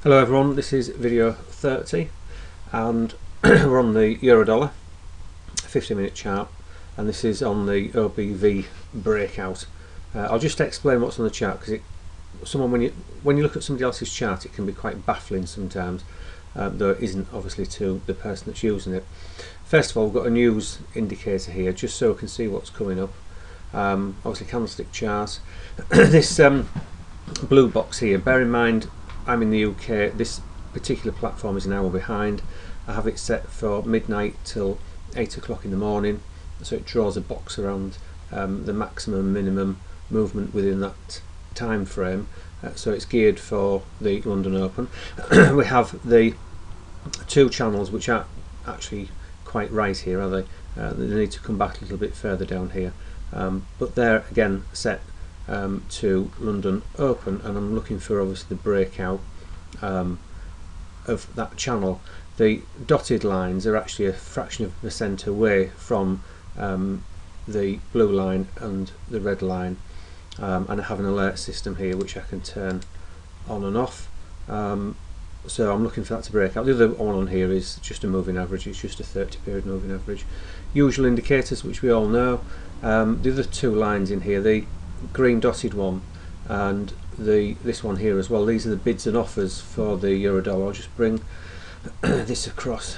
Hello everyone, this is video 30 and we're on the Euro-Dollar 50-minute chart, and this is on the OBV breakout. I'll just explain what's on the chart, because when you look at somebody else's chart it can be quite baffling sometimes, though it isn't obviously to the person that's using it. First of all, we've got a news indicator here just so we can see what's coming up. Obviously candlestick chart. This blue box here, bear in mind I'm in the UK, this particular platform is an hour behind. I have it set for midnight till 8 o'clock in the morning, so it draws a box around the maximum and minimum movement within that time frame, so it's geared for the London Open. We have the two channels which aren't actually quite right here, are they? They need to come back a little bit further down here, but they're again set to London Open, and I'm looking for obviously the breakout of that channel. The dotted lines are actually a fraction of a percent away from the blue line and the red line, and I have an alert system here which I can turn on and off, so I'm looking for that to break out. The other one on here is just a moving average, it's just a 30 period moving average. Usual indicators which we all know. The other two lines in here, the green dotted one and this one here as well, these are the bids and offers for the Euro-Dollar. I'll just bring this across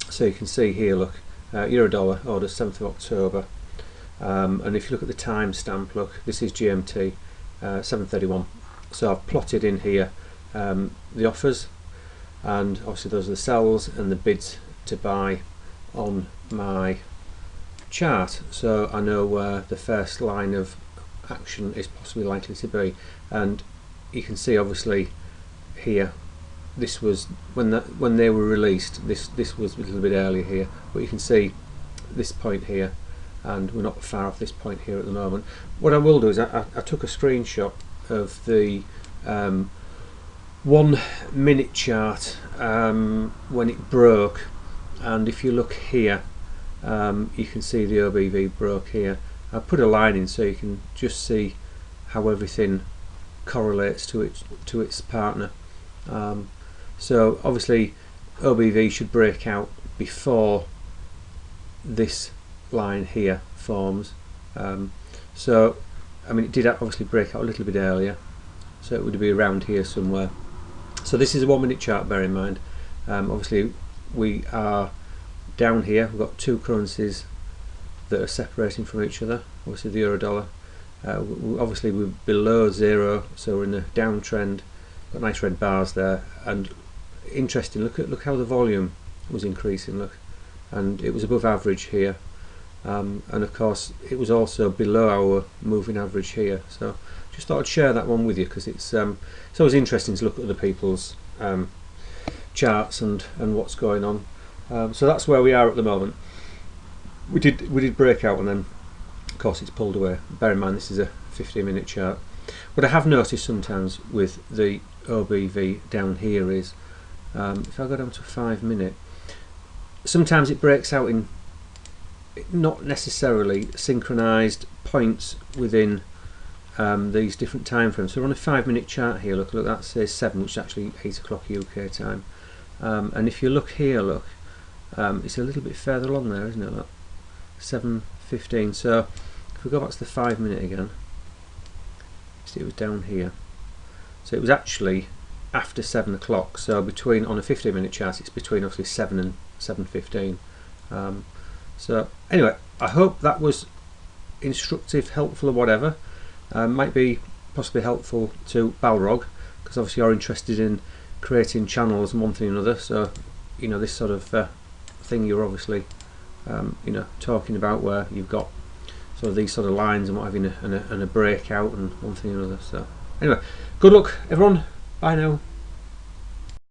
so you can see here, look, Euro-Dollar order 7th of October, and if you look at the time stamp, look, this is GMT 7:31, so I've plotted in here the offers, and obviously those are the sells and the bids to buy on my chart, so I know where the first line of action is possibly likely to be. And you can see obviously here, this was when they were released, this was a little bit earlier here, but you can see this point here, and we're not far off this point here at the moment. What I will do is I took a screenshot of the 1 minute chart when it broke, and if you look here, you can see the OBV broke here. I put a line in so you can just see how everything correlates to its partner. So obviously OBV should break out before this line here forms. So I mean, it did obviously break out a little bit earlier, so it would be around here somewhere. So this is a 1 minute chart, bear in mind. Obviously we are down here, we've got two currencies that are separating from each other, obviously the Euro-Dollar. Obviously we're below zero, so we're in a downtrend, got nice red bars there, and interesting, look how the volume was increasing, look, and it was above average here, and of course it was also below our moving average here. So just thought I'd share that one with you, because it's always interesting to look at other people's charts and what's going on. So that's where we are at the moment. We did break out, and then of course it's pulled away. Bear in mind this is a 15-minute chart. What I have noticed sometimes with the OBV down here is, if I go down to 5 minute, sometimes it breaks out in not necessarily synchronized points within these different time frames. So we're on a 5 minute chart here, look, that says 7, which is actually 8 o'clock UK time, and if you look here, look, it's a little bit further along there, isn't it? Look, 7:15. So if we go back to the 5 minute again, see, it was down here, so it was actually after 7 o'clock. So between, on a 15 minute chart, it's between obviously 7 and 7:15. So anyway, I hope that was instructive, helpful, or whatever. Might be possibly helpful to Balrog, because obviously you're interested in creating channels and one thing and another. So you know, this sort of thing you're obviously you know, talking about, where you've got sort of these sort of lines and what have you, and a breakout and one thing and another. So anyway, good luck everyone, bye now.